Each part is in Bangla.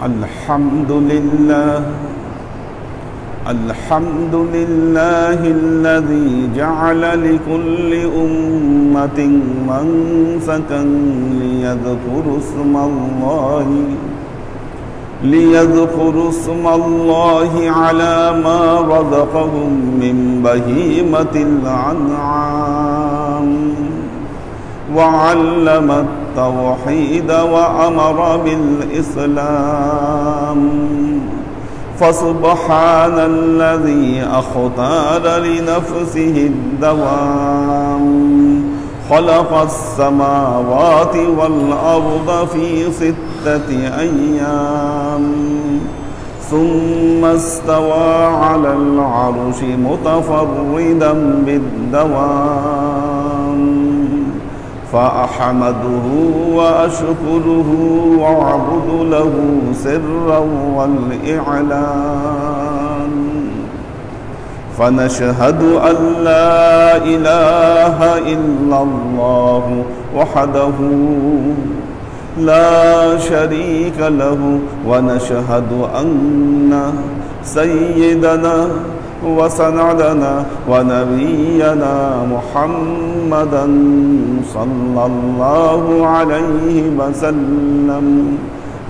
الحمد لله الذي جعل لكل أمة منسكا ليذكروا اسم الله على ما رزقهم من بهيمة الأنعام وعلم التوحيد وأمر بالإسلام فسبحان الذي أختار لنفسه الدوام خلق السماوات والأرض في 6 أيام ثم استوى على العرش متفردا بالدوام فأحمده وأشكره وأعبد له سرا والإعلان فنشهد أن لا إله إلا الله وحده لا شريك له ونشهد أن سيدنا وسندنا ونبينا محمدا صلى الله عليه وسلم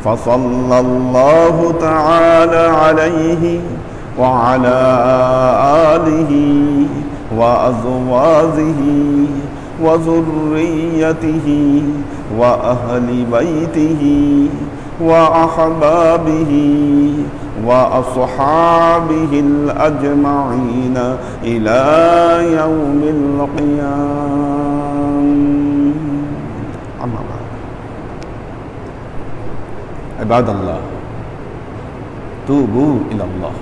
فصلى الله تعالى عليه وعلى آله وأزواجه وذريته وأهل بيته وأحبابه وأصحابه الأجمعين إلى يوم القيامة. أما بعد عباد الله توبوا إلى الله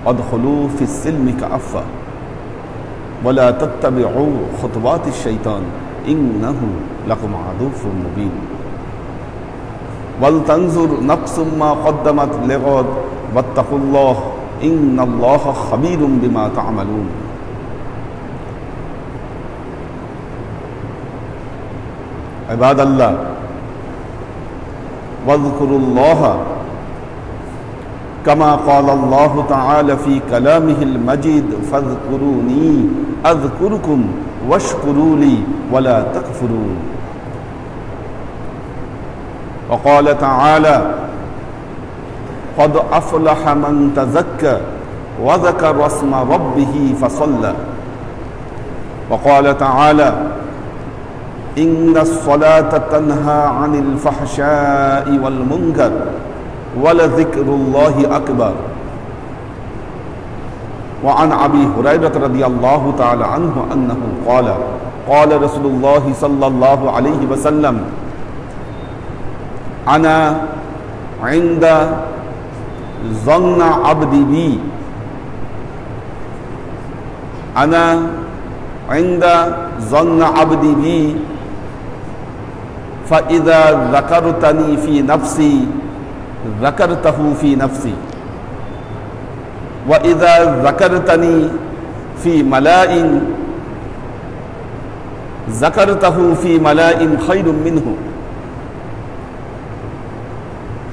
وادخلوا في السلم كافة ولا تتبعوا خطوات الشيطان إنه لكم عدو مبين ولتنظر نفس ما قدمت لغد واتقوا الله إن الله خبير بما تعملون. عباد الله واذكروا الله كما قال الله تعالى في كلامه المجيد فاذكروني أذكركم واشكروا لي ولا تكفرون. وقال تعالى قد أفلح من تزكى وذكر اسم ربه فصلى. وقال تعالى إن الصلاة تنهى عن الفحشاء والمنكر ولذكر الله أكبر. وعن أبي هريرة رضي الله تعالى عنه أنه قال قال رسول الله صلى الله عليه وسلم أنا عند ظن عبدي بي أنا عند ظن عبدي بي فإذا ذكرتني في نفسي ذكرته في نفسي وإذا ذكرتني في ملأ ذكرته في ملأ خير منه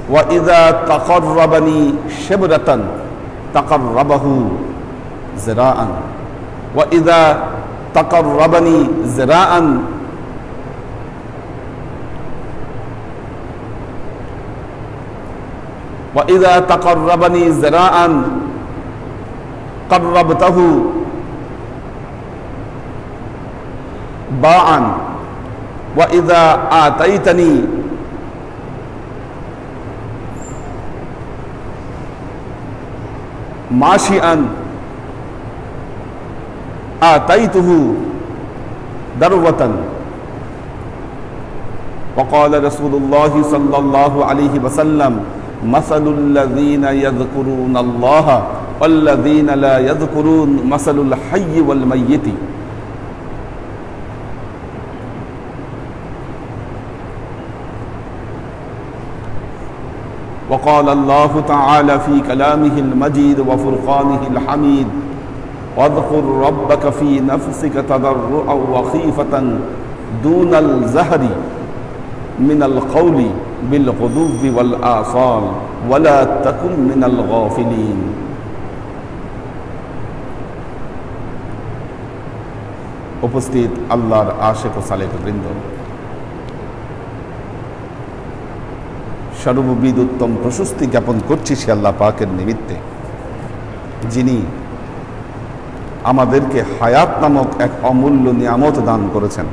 وإذا تقربني شبرة تقربه ذراعا وإذا تقربني ذراعا وإذا تقربني ذراعا قربته باعا وإذا آتيتني ماشيا آتيته دروة. وقال رسول الله صلى الله عليه وسلم مثل الذين يذكرون الله والذين لا يذكرون مثل الحي والميت. وقال الله تعالى في كلامه المجيد وفرقانه الحميد واذكر ربك في نفسك تضرعا وخيفة دون الجهر من القول বিল-গুদুব্বি ওয়াল-আসাল ওয়া লা তাকুন মিনাল গাফিলিন। উপস্থিত আল্লাহর আশিক ও সালেক বৃন্দ, সর্ববিধ উত্তম প্রশস্তি জ্ঞাপন করছি সে আল্লাহ পাকের নিমিত্তে, যিনি আমাদেরকে হায়াত নামক এক অমূল্য নিয়ামত দান করেছেন।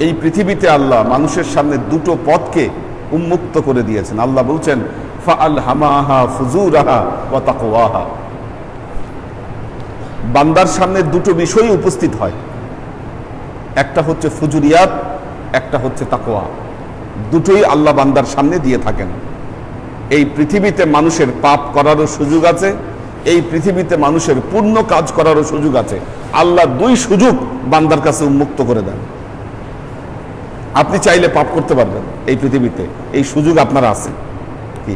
এই পৃথিবীতে আল্লাহ মানুষের সামনে দুটো পথকে উন্মুক্ত করে দিয়েছেন। আল্লাহ বলছেন ফাআলহামাহা ফুজুরাহা ওয়া তাকওয়াহা। বান্দার সামনে দুটো বিষয় উপস্থিত হয়, একটা হচ্ছে ফুজুরিয়াত, একটা হচ্ছে তাকওয়া। দুটোই আল্লাহ বান্দার সামনে দিয়ে থাকেন। এই পৃথিবীতে মানুষের পাপ করারও সুযোগ আছে, এই পৃথিবীতে মানুষের পূর্ণ কাজ করারও সুযোগ আছে। আল্লাহ দুই সুযোগ বান্দার কাছে উন্মুক্ত করে দেন। আপনি চাইলে পাপ করতে পারবেন এই পৃথিবীতে, এই সুযোগ আপনার আছে। কি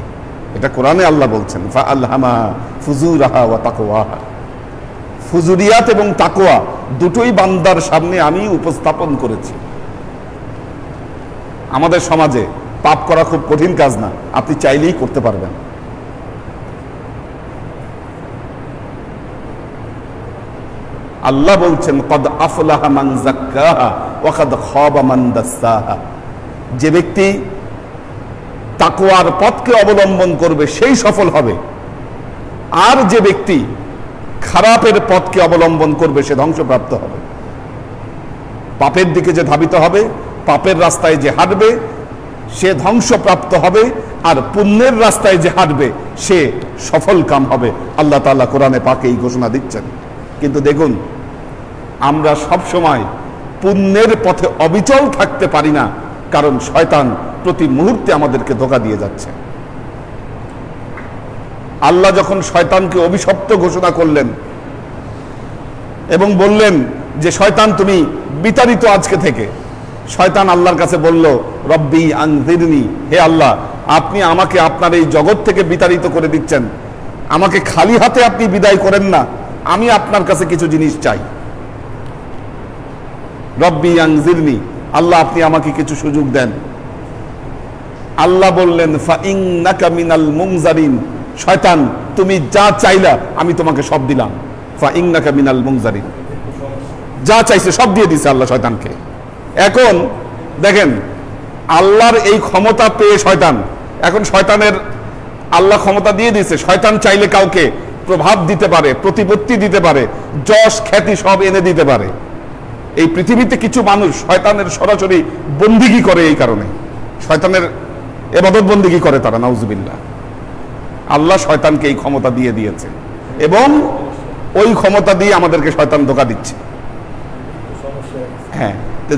এটা কোরআনে আল্লাহ বলছেন ফাআলহামাহা ফুজুরাহা ওয়া তাকওয়াহা। ফুজুরিয়াত এবং তাকওয়া দুটোই বান্দার সামনে আমি উপস্থাপন করেছি। আমাদের সমাজে পাপ করা খুব কঠিন কাজ না, আপনি চাইলেই করতে পারবেন। আল্লাহ বলছেন কদ আফলাহা মান যাক্কাহা ওয়া কদ খাবা মান দাসসাহা। যে ব্যক্তি তাকওয়ার পথকে অবলম্বন করবে সেই সফল হবে, আর যে ব্যক্তি খারাপের পথকে অবলম্বন করবে সে ধ্বংসপ্রাপ্ত হবে। পাপের দিকে যে ধাবিত হবে, পাপের রাস্তায় যে হাঁটবে সে ধ্বংসপ্রাপ্ত হবে, আর পুণ্যের রাস্তায় যে হাঁটবে সে সফল কাম হবে। আল্লাহ তাআলা কোরআনে পাকে এই ঘোষণা দিচ্ছেন। কিন্তু দেখুন, আমরা সব সময় পুণ্যের পথে অবিচল থাকতে পারি না, কারণ শয়তান প্রতি মুহূর্তে আমাদেরকে ধোঁকা দিয়ে যাচ্ছে। আল্লাহ যখন শয়তানকে অভিশপ্ত ঘোষণা করলেন এবং বললেন যে শয়তান তুমি বিতাড়িত আজকে থেকে, শয়তান আল্লাহর কাছে বলল রব্বি আনজিরনি, হে আল্লাহ আপনি আমাকে আপনার এই জগৎ থেকে বিতাড়িত করে দিচ্ছেন, আমাকে খালি হাতে আপনি বিদায় করেন না, আমি আপনার কাছে কিছু জিনিস চাই। রব্বি আনজিরনি, আল্লাহ আপনি আমাকে কিছু সুযোগ দেন। আল্লাহ বললেন ফাইন্নাকা মিনাল মুনজারিন, শয়তান তুমি যা চাইলা আমি তোমাকে সব দিলাম। ফাইন্নাকা মিনাল মুনজারিন, যা চাইছে সব দিয়ে দিছে আল্লাহ শয়তানকে। এখন দেখেন, আল্লাহর এই ক্ষমতা পেয়ে শয়তান, এখন শয়তানের আল্লাহ ক্ষমতা দিয়ে দিয়েছে, শয়তান চাইলে কাউকে প্রভাব দিতে পারে, প্রতিপত্তি দিতে পারে, যশ খ্যাতি সব এনে দিতে পারে। এই পৃথিবীতে কিছু মানুষ শয়তানের সরাসরি বন্দিগি করে, এই কারণে শয়তানের ইবাদত বন্দিগি করে তারা, নাউজুবিল্লাহ। আল্লাহ শয়তানকে এই ক্ষমতা দিয়ে দিয়েছে এবং ওই ক্ষমতা দিয়ে আমাদেরকে শয়তান ধোঁকা দিচ্ছে। হ্যাঁ,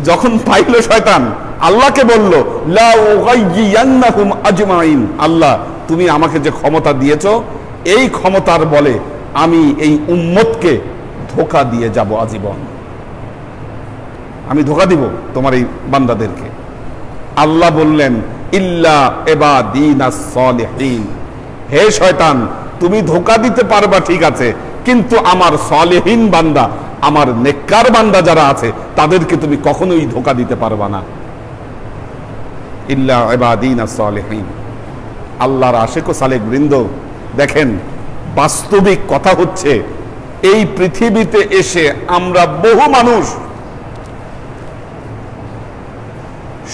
যখন পাইল শয়তান আল্লাহকে বলল লা উগাইয়িয়ান্নাহুম আজমাইন, আল্লাহ তুমি আমাকে যে ক্ষমতা দিয়েছো এই ক্ষমতার বলে আমি এই উম্মতকে ধোঁকা দিয়ে যাব আজীবন, আমি ধোঁকা দিব তোমার এই বান্দাদেরকে। আল্লাহ বললেন ইল্লা ইবাদিনাস সালিহিন, হে শয়তান তুমি ধোঁকা দিতে পারবা ঠিক আছে, কিন্তু আমার সালেহীন বান্দা, আমার নেককার বান্দা যারা আছে তাদেরকে তুমি কখনোই ধোঁকা দিতে পারবা না। ইল্লা ইবাদিনাস সালিহিন। আল্লাহর আশিক ও সালেক বৃন্দ, দেখেন বাস্তবিক কথা হচ্ছে এই পৃথিবীতে এসে আমরা বহু মানুষ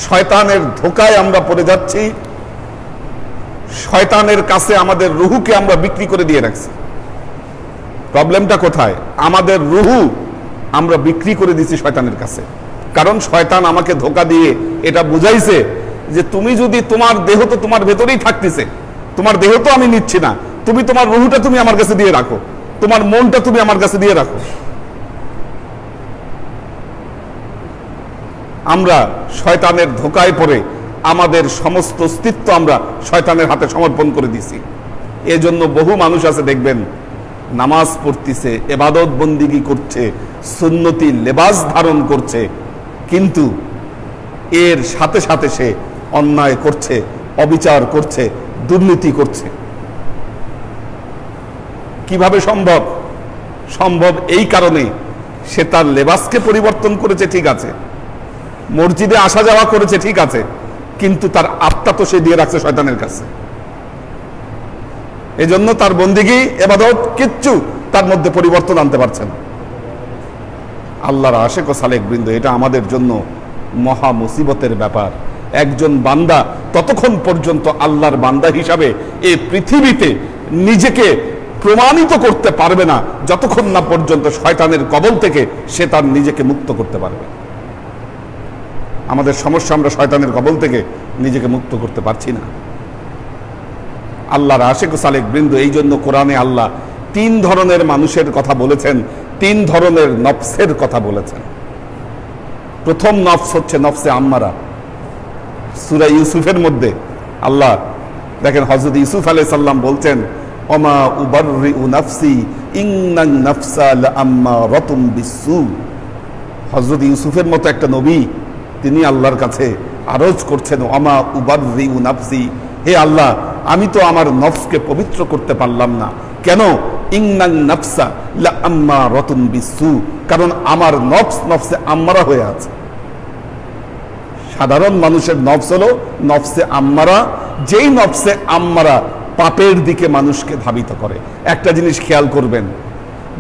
শয়তানের ধোঁকায় আমরা পড়ে যাচ্ছি, শয়তানের কাছে আমাদের রুহুকে আমরা বিক্রি করে দিয়ে রাখছি। প্রবলেমটা কোথায়? আমাদের রুহু আমরা বিক্রি করে দিচ্ছি শয়তানের কাছে। কারণ শয়তান আমাকে ধোঁকা দিয়ে এটা বুঝাইছে যে তুমি যদি, তোমার দেহ তো তোমার ভেতরেই থাকতেছে, তোমার দেহ তো আমি নিচ্ছি না, তুমি তোমার রুহুটা তুমি আমার কাছে দিয়ে রাখো, তোমার মনটা তুমি আমার কাছে দিয়ে রাখো। আমরা শয়তানের ধোঁকায় পড়ে আমাদের সমস্ত অস্তিত্ব আমরা শয়তানের হাতে সমর্পণ করে দিছি। এজন্য বহু মানুষ আছে দেখবেন নামাজ পড়তেছে, ইবাদত বন্দিগি করছে, সুন্নতি লেবাস ধারণ করছে, কিন্তু এর সাথে সাথে সে অন্যায় করছে, অবিচার করছে, দুর্নীতি করছে। কিভাবে সম্ভব? সম্ভব এই কারণে সে তার লেবাসকে পরিবর্তন করেছে, ঠিক আছে, মসজিদে আসা যাওয়া করেছে, ঠিক আছে, কিন্তু তার আত্মা তো সে দিয়ে রাখছে শয়তানের কাছে। এজন্য তার বন্দিগি, ইবাদত কিচ্ছু তার মধ্যে পরিবর্তন আনতে পারছে না। আল্লাহর আশিক ও সালেক বৃন্দ, এটা আমাদের জন্য মহা মুসিবতের ব্যাপার। একজন বান্দা ততক্ষণ পর্যন্ত আল্লাহর বান্দা হিসাবে এই পৃথিবীতে নিজেকে প্রমাণিত করতে পারবে না যতক্ষণ না পর্যন্ত শয়তানের কবল থেকে সে তার নিজেকে মুক্ত করতে পারবে। আমাদের সমস্যা, আমরা শয়তানের কবল থেকে নিজেকে মুক্ত করতে পারছি না। আল্লাহর আশিক ও সালেক বৃন্দ, এই জন্য কোরআনে আল্লাহ 3 ধরনের মানুষের কথা বলেছেন, 3 ধরনের নফসের কথা বলেছেন। প্রথম নফস হচ্ছে নফসে আম্মারা। সূরা ইউসুফের মধ্যে আল্লাহ দেখেন, হযরত ইউসুফ আলাইহিস সালাম বলছেন, ওমা উবাররিউ নাফসি ইন্নান নাফসা লাআম্মারাতুম বিসসু। হযরত ইউসুফের মতো একটা নবী, তিনি আল্লাহর কাছে আরজ করছেন, ওমা উবাররিউ নাফসি, হে আল্লাহ, আমি তো আমার নফসকে পবিত্র করতে পারলাম না। কেন? ইন্নান নাফসা লাআম্মারাতুম বিসসু, কারণ আমার নফস নফসে আম্মারা হয়ে আছে। সাধারণ মানুষের নফস হলো নফসে আম্মারা, যেই নফসে আম্মারা পাপের দিকে মানুষকে ধাবিত করে। একটা জিনিস খেয়াল করবেন,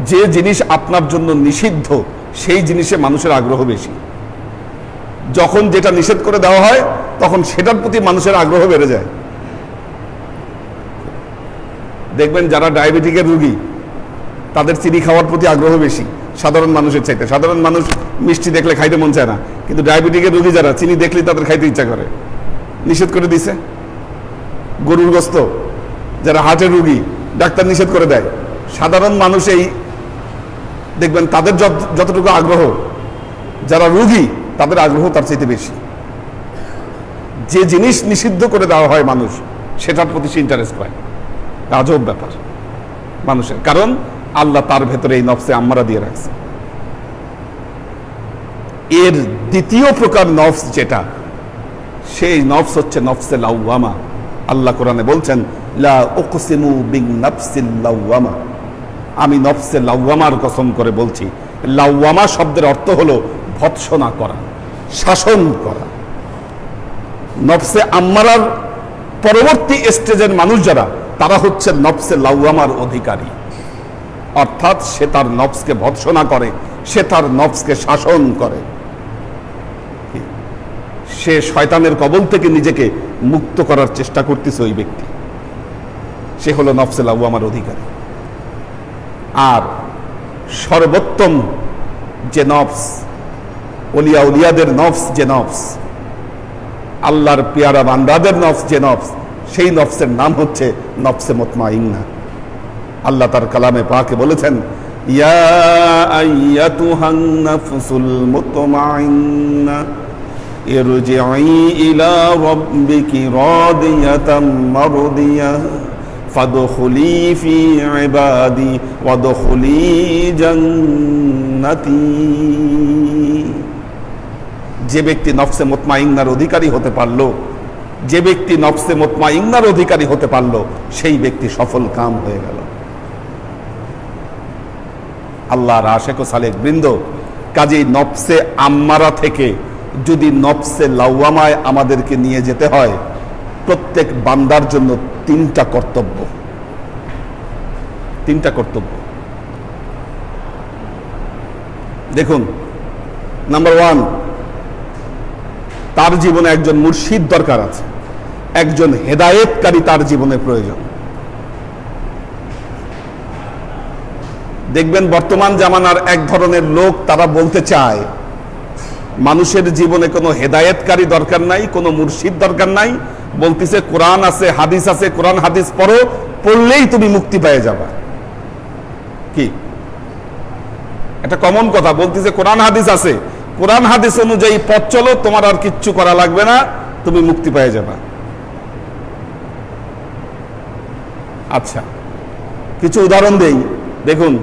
যে জিনিস আপনার জন্য নিষিদ্ধ সেই জিনিসে মানুষের আগ্রহ বেশি। যখন যেটা নিষেধ করে দেওয়া হয় তখন সেটার প্রতি মানুষের আগ্রহ বেড়ে যায়। দেখবেন যারা ডায়াবেটিকের রোগী তাদের চিনি খাওয়ার প্রতি আগ্রহ বেশি সাধারণ মানুষের চাইতে। সাধারণ মানুষ মিষ্টি দেখলে খাইতে মন চায় না, কিন্তু ডায়াবেটিকের রোগী যারা, চিনি দেখলেই তাদের খাইতে ইচ্ছা করে। নিষেধ করে দিছে। গরুর গোস্ত, যারা হার্টের রোগী, ডাক্তার নিষেধ করে দেয়। সাধারণ মানুষ এই দেখবেন তাদের যতটুকু আগ্রহ, যারা রোগী তাদের আগ্রহ তার চাইতে বেশি। যে জিনিস নিষিদ্ধ করে দেওয়া হয় মানুষ সেটার প্রতি সে ইন্টারেস্ট পায়। আজব ব্যাপার মানুষের, কারণ আল্লাহ তার ভেতরে এই নফসে আম্মারা দিয়ে রাখছে। এর দ্বিতীয় প্রকার নফস যেটা, সেই নফস হচ্ছে নফসে লাওয়ামা। আল্লাহ কোরআনে বলছেন, লা উকসিমু বিন নাফসিল লাওয়ামা, আমি নফসে লাওয়ামার কসম করে বলছি। লাওয়ামা শব্দের অর্থ হলো ভৎসনা করা, শাসন করা। নফসে আম্মারার পরবর্তী স্টেজের মানুষ যারা, তারা হচ্ছে নফসে লাওয়ামার অধিকারী। অর্থাৎ সে তার নফসকে ভৎসনা করে, সে তার নফসকে শাসন করে, সে শয়তানের কবল থেকে নিজেকে মুক্ত করার চেষ্টা করতেছে। ওই ব্যক্তি, সে হলো নফসে লাওয়ামার অধিকারী। আর সর্বোত্তম যে নফস, ওলিয়া উলিয়াদের নফস যে নফস, আল্লাহর পেয়ারা বান্দাদের নফস যে নফস, সেই নফসের নাম হচ্ছে নফসে মুতমাইন্না। আল্লাহ তার কালামে পাকে বলেছেন, ইয়া আইয়াতুহান নাফসুল মুতমাইন্না ইরজিই ইলা রাব্বিকি রাদিয়াতাম মারদিয়াহ ফাদখুলি ফি ইবাদি ওয়াদখুলি জান্নাতি। যে ব্যক্তি নফসে মুতমাইন্নার অধিকারী হতে পারলো, যে ব্যক্তি নফসে মুতমাইন্নার অধিকারী হতে পারলো, সেই ব্যক্তি সফল কাম হয়ে গেল। আল্লাহর আশিক ও সালেক বৃন্দ, কাজেই নফসে আম্মারা থেকে যদি নফসে লাওয়ামায় আমাদেরকে নিয়ে যেতে হয়, প্রত্যেক বান্দার জন্য 3টা কর্তব্য। 3টা কর্তব্য দেখুন। নাম্বার 1, তার জীবনে একজন মুর্শিদ দরকার আছে, একজন হেদায়েতকারী তার জীবনে প্রয়োজন। দেখবেন বর্তমান জামানার এক ধরনের লোক, তারা বলতে চায় মানুষের জীবনে কোনো হেদায়েতকারী দরকার নাই, কোনো মুর্শিদ দরকার নাই। বলতেছে কোরআন আছে, হাদিস আছে, কোরআন হাদিস পড়ো, পড়লেই তুমি মুক্তি পেয়ে যাবা। কি এটা কমন কথা। বলতেছে কোরআন হাদিস আছে, কোরআন হাদিস অনুযায়ী পথ চলো, তোমার আর কিচ্ছু করা লাগবে না, তুমি মুক্তি পেয়ে যাবা। আচ্ছা, কিছু উদাহরণ দেই। দেখুন,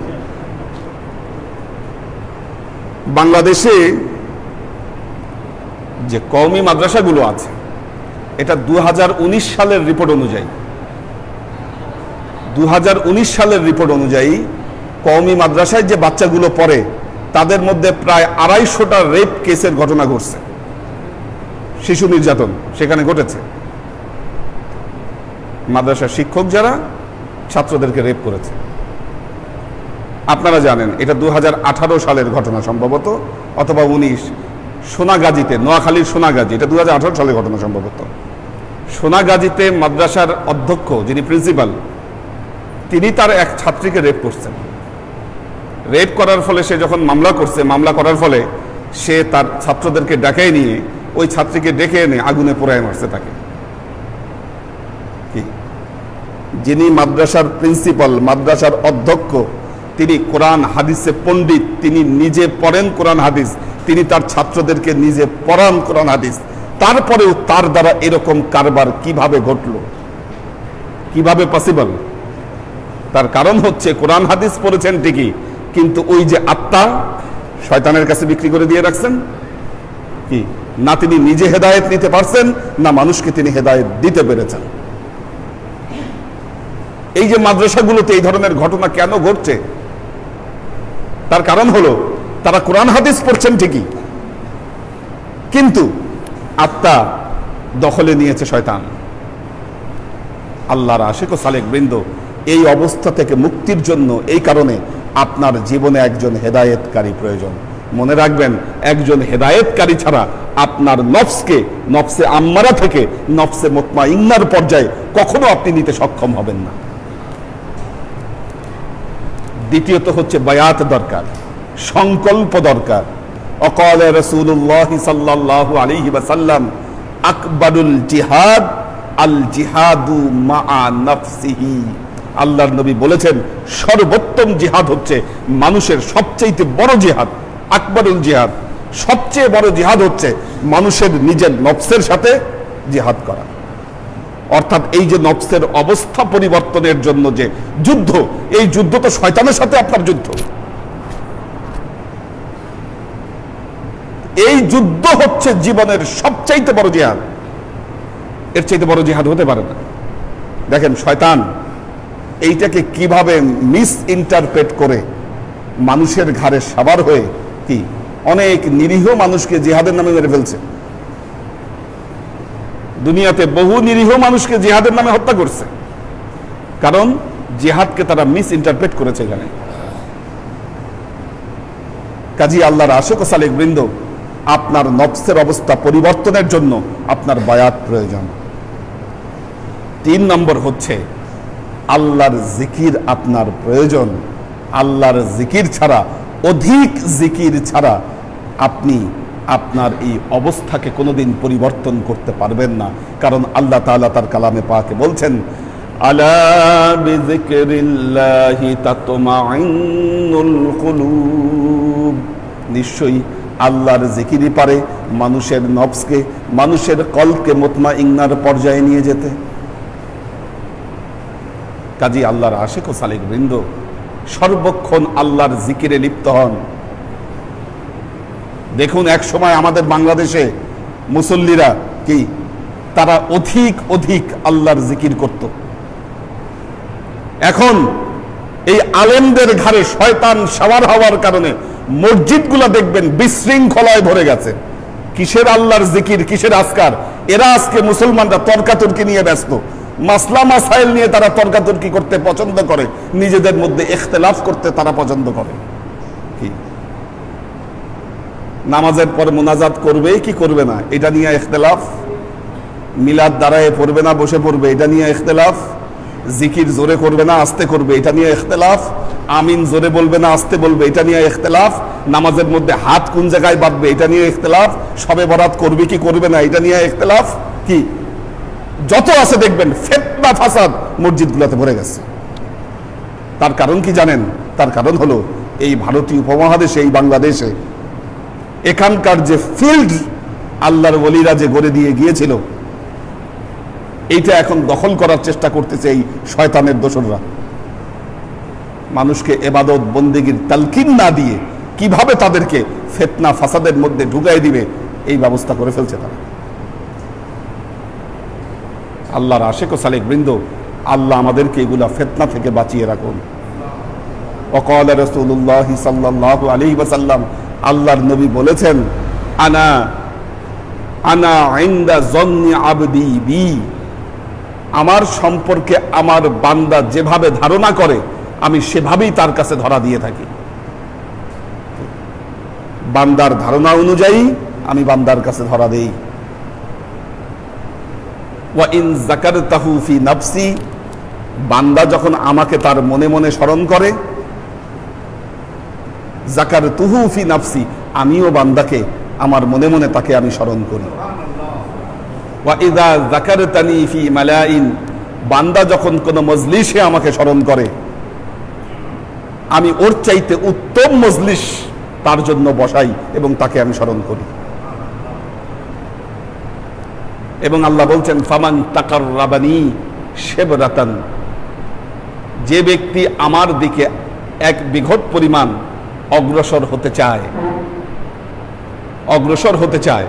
বাংলাদেশে যে কওমি মাদ্রাসাগুলো আছে, এটা 2019 সালের রিপোর্ট অনুযায়ী, 2019 সালের রিপোর্ট অনুযায়ী কওমি মাদ্রাসায় যে বাচ্চাগুলো পড়ে, তাদের মধ্যে প্রায় 250টা রেপ কেসের ঘটনা ঘটছে, শিশু নির্যাতন সেখানে ঘটেছে। মাদ্রাসার শিক্ষক যারা ছাত্রদেরকে রেপ করেছে। আপনারা জানেন এটা 2018 সালের ঘটনা সম্ভবত, অথবা 19। সোনাগাজীতে, নোয়াখালীর সোনাগাজী, এটা 2018 সালের ঘটনা সম্ভবত। সোনাগাজীতে মাদ্রাসার অধ্যক্ষ যিনি প্রিন্সিপাল, তিনি তার এক ছাত্রীকে রেপ করছেন। রেপ করার ফলে সে যখন মামলা করছে, মামলা করার ফলে সে তার ছাত্রদেরকে ডাকাই নিয়ে ওই ছাত্রীকে ডেকে এনে আগুনে পোড়ায় মারছে তাকে। কি, যিনি মাদ্রাসার প্রিন্সিপাল, মাদ্রাসার অধ্যক্ষ, তিনি কোরআন হাদিসে পণ্ডিত, তিনি নিজে পড়েন কোরআন হাদিস, তিনি তার ছাত্রদেরকে নিজে পড়ান কোরআন হাদিস, তারপরেও তার দ্বারা এরকম কারবার কিভাবে ঘটলো, কিভাবে পসিবল? তার কারণ হচ্ছে কোরআন হাদিস পড়েছেন ঠিকই, কিন্তু ওই যে আত্মা শয়তানের কাছে বিক্রি করে দিয়ে রাখছেন। কি না তিনি নিজে হেদায়েত নিতে পারছেন, না মানুষকে তিনি হেদায়েত দিতে পেরেছেন। এই যে মাদ্রাসাগুলোতে এই ধরনের ঘটনা কেন ঘটছে, তার কারণ হলো তারা কোরআন হাদিস পড়ছেন ঠিকই, কিন্তু আত্মা দখলে নিয়েছে শয়তান। আল্লাহর আশিক ও সালেক বৃন্দ, এই অবস্থা থেকে মুক্তির জন্য এই কারণে আপনার জীবনে একজন হেদায়েতকারী প্রয়োজন। মনে রাখবেন, একজন হেদায়েতকারী ছাড়া আপনার নফসকে, নফসে আম্মারা থেকে নফসে মুতমাইন্নার পর্যায়ে কখনো আপনি নিতে সক্ষম হবেন না। দ্বিতীয়ত হচ্ছে বায়াত দরকার, সংকল্প দরকার। অকাল রাসূলুল্লাহ সাল্লাল্লাহু আলাইহি ওয়াসাল্লাম আকবারুল জিহাদ আল জিহাদু মা নাফসিহি। আল্লাহর নবী বলেছেন সর্বোত্তম জিহাদ হচ্ছে মানুষের সবচেয়ে বড় জিহাদ। আকবরুল জিহাদ, সবচেয়ে বড় জিহাদ হচ্ছে মানুষের নিজের নফসের সাথে জিহাদ করা। অর্থাৎ এই যে নফসের অবস্থা পরিবর্তনের জন্য যে যুদ্ধ, এই যুদ্ধ তো শয়তানের সাথে আপনার যুদ্ধ। এই যুদ্ধ হচ্ছে জীবনের সবচাইতে বড় জিহাদ। এর চাইতে বড় জিহাদ হতে পারে না। দেখেন শয়তান এইটাকে কিভাবে মিস ইন্টারপ্রেট করে মানুষের ঘাড়ে সাবার হয়ে কি অনেক নিরীহ মানুষকে জিহাদের নামে মেরে ফেলছে। দুনিয়াতে বহু নিরীহ মানুষকে জিহাদের নামে হত্যা করছে, কারণ জিহাদকে তারা মিস ইন্টারপ্রেট করেছে এখানে। কাজী আল্লাহর আশিক ও সালেক বৃন্দ, আপনার নফসের অবস্থা পরিবর্তনের জন্য আপনার বায়াত প্রয়োজন। 3 নম্বর হচ্ছে আল্লাহর জিকির আপনার প্রয়োজন। আল্লাহর জিকির ছাড়া, অধিক জিকির ছাড়া আপনি আপনার এই অবস্থাকে কোনোদিন পরিবর্তন করতে পারবেন না। কারণ আল্লাহ তাআলা তার কালামে পাকে বলছেন, আলা বিযিকরিল্লাহি তাতমাইন্নুল কুলুব। নিশ্চয়ই আল্লাহর জিকিরই পারে মানুষের নফসকে, মানুষের কলকে মুতমাইন্নার পর্যায়ে নিয়ে যেতে। কাজী আল্লাহর আশিক ও সালেক বৃন্দ, সর্বক্ষণ আল্লাহর জিকিরে লিপ্ত হন। দেখুন এক সময় আমাদের বাংলাদেশে মুসল্লিরা কি তারা অধিক অধিক আল্লাহর জিকির করত। এখন এই আলেমদের ঘাড়ে শয়তান সওয়ার হওয়ার কারণে মসজিদগুলো দেখবেন বিশৃঙ্খলায় ভরে গেছে। কিসের আল্লাহর জিকির, কিসের আজকার? এরা আজকে মুসলমানরা তর্কাতর্কি নিয়ে ব্যস্ত, মাসলা মাসাইল নিয়ে তারা তর্কাতর্কি করতে পছন্দ করে, নিজেদের মধ্যে ইখতিলাফ করতে তারা পছন্দ করে। কি নামাজের পর মুনাজাত করবে কি করবে না এটা নিয়ে ইখতিলাফ, মিলাদ দাঁড়ায় পড়বে না বসে পড়বে এটা নিয়ে ইখতিলাফ, জিকির জোরে করবে না আস্তে করবে এটা নিয়ে ইখতিলাফ, আমিন জোরে বলবে না আস্তে বলবে এটা নিয়ে ইখতিলাফ, নামাজের মধ্যে হাত কোন জায়গায় বাঁধবে এটা নিয়ে ইখতিলাফ, শবে বরাত করবে কি করবে না এটা নিয়ে ইখতিলাফ। কি যত আছে দেখবেন ফিতনা ফাসাদ মসজিদগুলোতে ভরে গেছে। তার কারণ কি জানেন? তার কারণ হলো এই ভারতীয় উপমহাদেশে, এই বাংলাদেশে এখানকার যে ফিল্ড আল্লাহর ওলিরা যে গড়ে দিয়ে গিয়েছিল, এইটা এখন দখল করার চেষ্টা করতেছে এই শয়তানের দোসররা। মানুষকে ইবাদত বন্দেগীর তালকিন না দিয়ে কিভাবে তাদেরকে ফিতনা ফাসাদের মধ্যে ঢুকাই দিবে এই ব্যবস্থা করে ফেলছে তারা। আল্লাহর আশিক ও সালেক বৃন্দ, আল্লাহ আমাদেরকে এগুলা ফিতনা থেকে বাঁচিয়ে রাখুন। وقال رسول الله صلى الله عليه وسلم আল্লাহর নবী বলেছেন আনা আনা ইনদা যন্নি আবদি বি, আমার সম্পর্কে আমার বান্দা যেভাবে ধারণা করে আমি সেভাবেই তার কাছে ধরা দিয়ে থাকি। বান্দার ধারণা অনুযায়ী আমি বান্দার কাছে ধরা দেই। ওয়া ইন যাকারতাহু ফি নাফসি, বান্দা যখন আমাকে তার মনে মনে স্মরণ করে, যাকারতুহু ফি নাফসি, আমিও বান্দাকে আমার মনে মনে তাকে আমি স্মরণ করি। ওয়া ইযা যাকারতানি ফি মালাইন, বান্দা যখন কোন মজলিসে আমাকে স্মরণ করে, আমি ওর চাইতে উত্তম মজলিস তার জন্য বসাই এবং তাকে আমি স্মরণ করি। এবং আল্লাহ বলছেন ফামান তাকাররাবানি শিবরাতান, যে ব্যক্তি আমার দিকে এক বিঘত পরিমাণ অগ্রসর হতে চায়, অগ্রসর হতে চায়,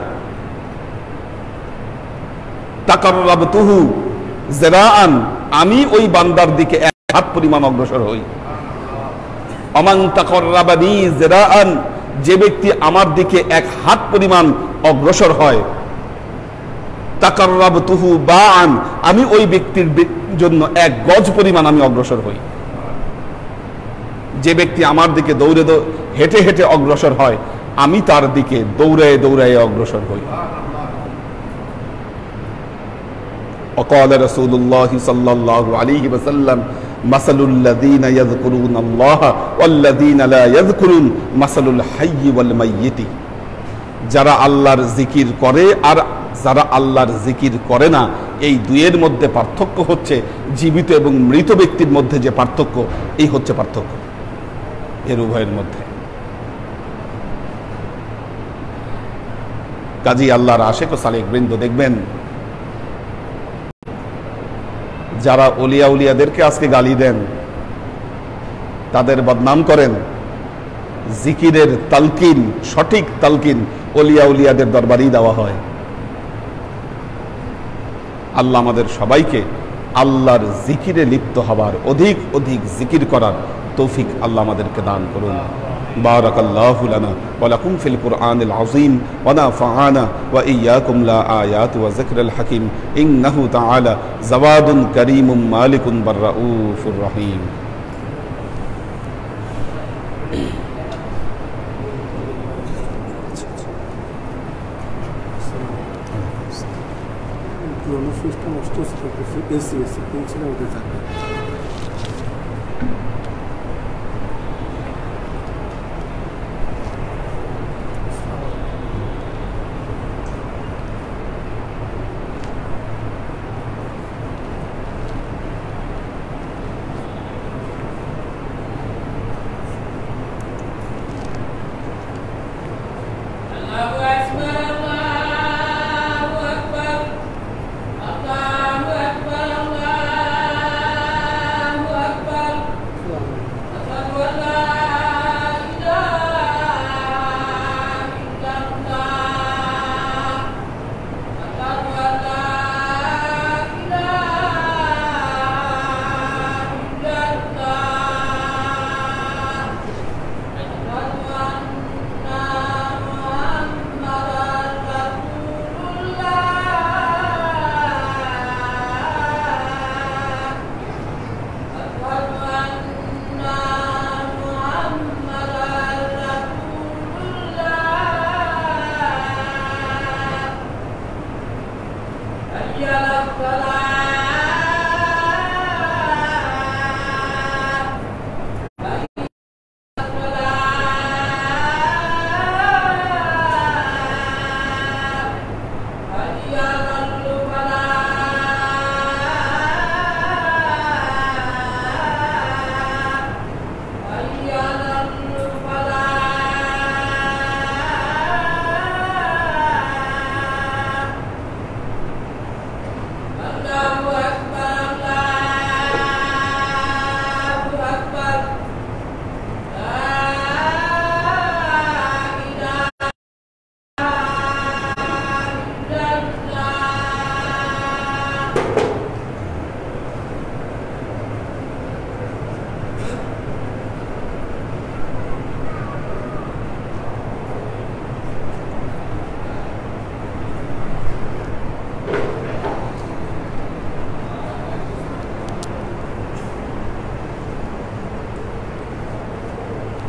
তাকাররাবতুহু যিরাআন, আমি ওই বান্দার দিকে এক হাত পরিমাণ অগ্রসর হই। আমান তাকাররাবানি যিরাআন, যে ব্যক্তি আমার দিকে এক হাত পরিমাণ অগ্রসর হয়, তাকাররাবতুহু বাআন, আমি ওই ব্যক্তির জন্য এক গজ পরিমাণ আমি অগ্রসর হই। যে ব্যক্তি আমার দিকে দৌড়ে হেঁটে হেঁটে অগ্রসর হয়, আমি তার দিকে দৌড়ায় দৌড়ায় অগ্রসর হই। وقال رسول الله صلى الله عليه وسلم مثل الذين يذكرون الله والذين لا يذكرون مثل الحي والميت, যারা আল্লাহর জিকির করে আর যারা আল্লাহর জিকির করে না, এই দুইয়ের মধ্যে পার্থক্য হচ্ছে জীবিত এবং মৃত ব্যক্তির মধ্যে যে পার্থক্য, এই হচ্ছে পার্থক্য এর উভয়ের মধ্যে। কাজী আল্লাহর আশিক ও সালেক বৃন্দ, দেখবেন যারা ওলিয়া উলিয়াদেরকে আজকে গালি দেন, তাদের বদনাম করেন, জিকিরের তালকিন, সঠিক তালকিন ওলিয়া উলিয়াদের দরবারেই দেওয়া হয়। আল্লাহ আমাদের সবাইকে আল্লাহর জিকিরে লিপ্ত হবার, অধিক অধিক জিকির করার তৌফিক আল্লাহ আমাদেরকে দান করুন। বারাকাল্লাহু লানা ওয়া লাকুম ফিল কুরআনিল আযীম ওয়া নাফা'ানা ওয়া ইয়্যাকুম লা আয়াতি ওয়া যিকরিল হাকীম ইন্নাহু তাআলা জাওয়াদুন কারীমুম মালিকুন বাররাউফুর রহিম।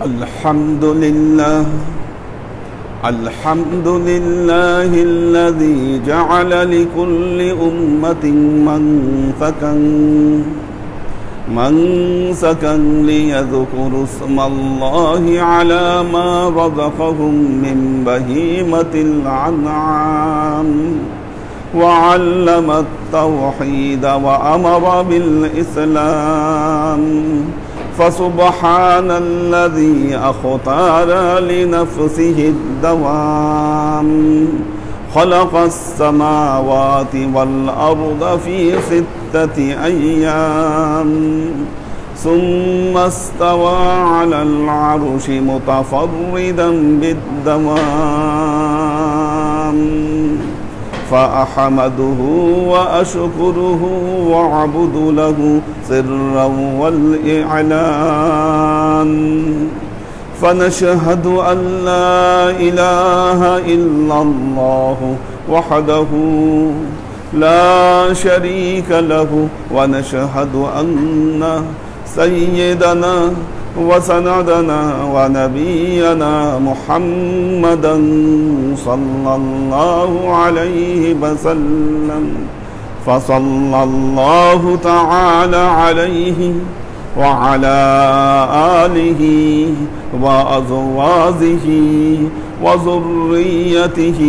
الحمد لله الذي جعل لكل أمة منسكا ليذكروا اسم الله على ما رزقهم من بهيمة الأنعام وعلم التوحيد وأمر بالإسلام فسبحان الذي أختار لنفسه الدوام خلق السماوات والأرض في 6 أيام ثم استوى على العرش متفردا بالدوام فأحمده وأشكره وأعبد له سرا والإعلان فنشهد أن لا إله إلا الله وحده لا شريك له ونشهد أن سيدنا وسندنا ونبينا محمدا صلى الله عليه وسلم فصلى الله تعالى عليه وعلى آله وأزواجه وذريته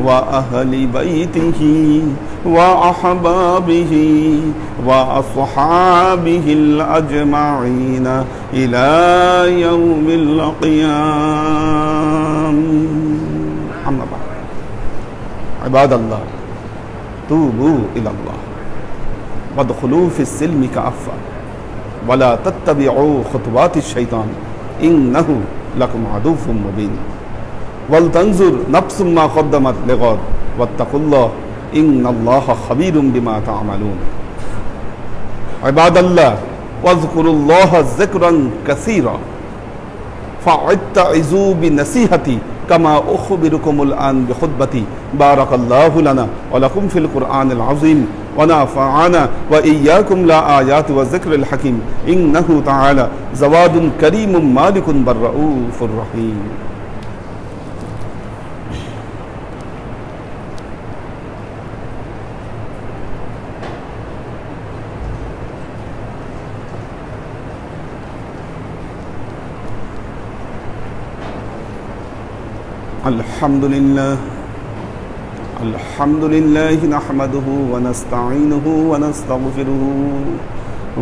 وأهل بيته وأحبابه وأصحابه الأجمعين إلى يوم القيامة. أما بعد عباد الله توبوا إلى الله وادخلوا في السلم كافة ولا تتبعوا خطوات الشيطان إنه لكم عدو مبين ولتنظر نفس ما قدمت لغد واتقوا الله إن الله خبير بما تعملون. عباد الله واذكروا الله ذكرا كثيرا فاعتعظوا بنصيحتي كما أخبركم الآن بخطبتي. بارك الله لنا ولكم في القرآن العظيم ونفعنا وإياكم لآيات والذكر الحكيم إنه تعالى جواد كريم مالك بالرؤوف الرحيم. الحمد لله نحمده ونستعينه ونستغفره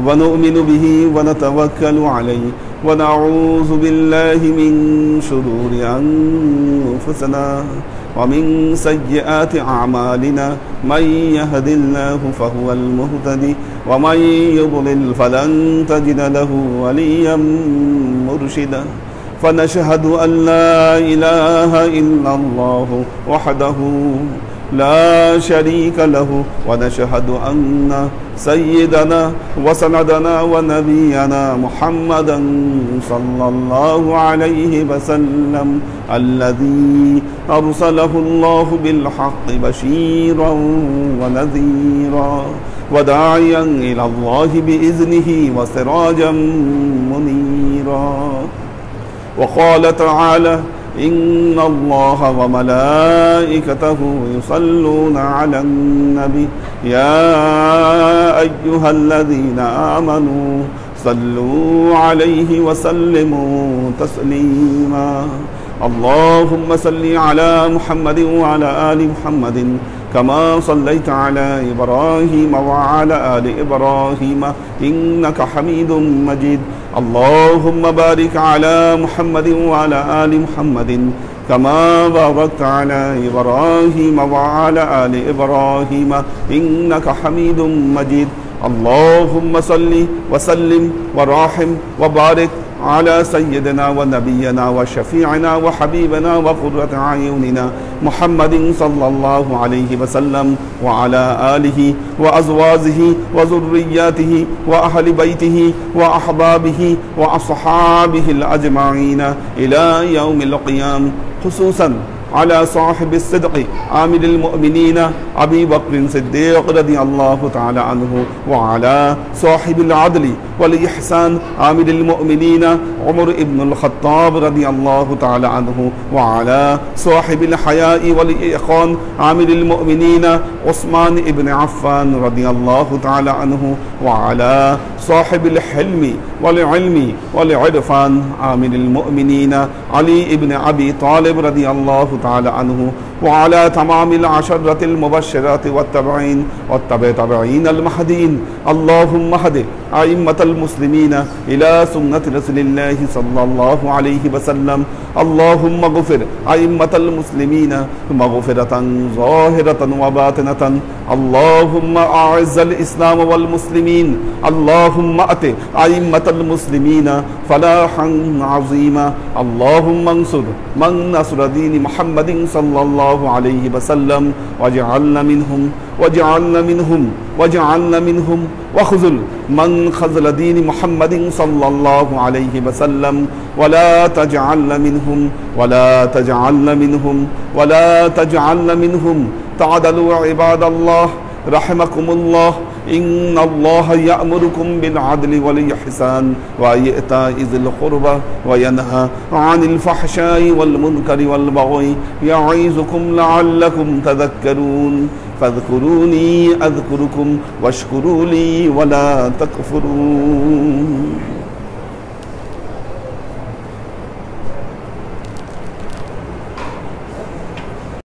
ونؤمن به ونتوكل عليه ونعوذ بالله من شرور أنفسنا ومن سيئات أعمالنا من يهد الله فهو المهتدي ومن يضلل فلن تجد له وليا مرشدا فنشهد أن لا إله إلا الله وحده لا شريك له ونشهد أن سيدنا وسندنا ونبينا محمدا صلى الله عليه وسلم الذي أرسله الله بالحق بشيرا ونذيرا وداعيا إلى الله بإذنه وسراجا منيرا. وقال تعالى إن الله وملائكته يصلون على النبي يا أيها الذين آمنوا صلوا عليه وسلموا تسليما. اللهم صل على محمد وعلى آل محمد كما صليت على إبراهيم وعلى آل إبراهيم إنك حميد مجيد. اللهم بارك على محمد وعلى آل محمد كما باركت على إبراهيم وعلى آل إبراهيم إنك حميد مجيد. اللهم صل وسلم ورحم وبارك على سيدنا ونبينا وشفيعنا وحبيبنا وقرة أعيننا محمد صلى الله عليه وسلم وعلى آله وأزواجه وذرياته وأهل بيته وأحبابه وأصحابه الأجمعين إلى يوم القيامة. خصوصا على صاحب الصدق عامل المؤمنين أبي بكر الصديق رضي الله تعالى عنه وعلى صاحب العدل والإحسان عامل المؤمنين عمر بن الخطاب رضي الله تعالى عنه وعلى صاحب الحياء والإيقان عامل المؤمنين عثمان بن عفان رضي الله تعالى عنه وعلى صاحب الحلم والعلم والعرفان عامل المؤمنين علي بن أبي طالب رضي الله تعالى عنه وعلى تمام العشرة المبشرات والتابعين والتابعين المهديين اللهم اهد أئمة المسلمين إلى سنة رسول الله صلى الله عليه وسلم اللهم اغفر أئمة المسلمين مغفرة ظاهرة وباطنة اللهم أعز الإسلام والمسلمين اللهم أت أئمة المسلمين فلاحا عظيما اللهم انصر من نصر دين محمد صلى الله عليه وسلم واجعلنا منهم وخذل من خذل دين محمد صلى الله عليه وسلم ولا تجعلنا منهم تعدلوا عباد الله رحمكم الله إن الله يأمركم بالعدل والإحسان وإيتاء ذي القربى وينهى عن الفحشاء والمنكر والبغي يعظكم لعلكم تذكرون فاذكروني أذكركم واشكروا لي ولا تكفرون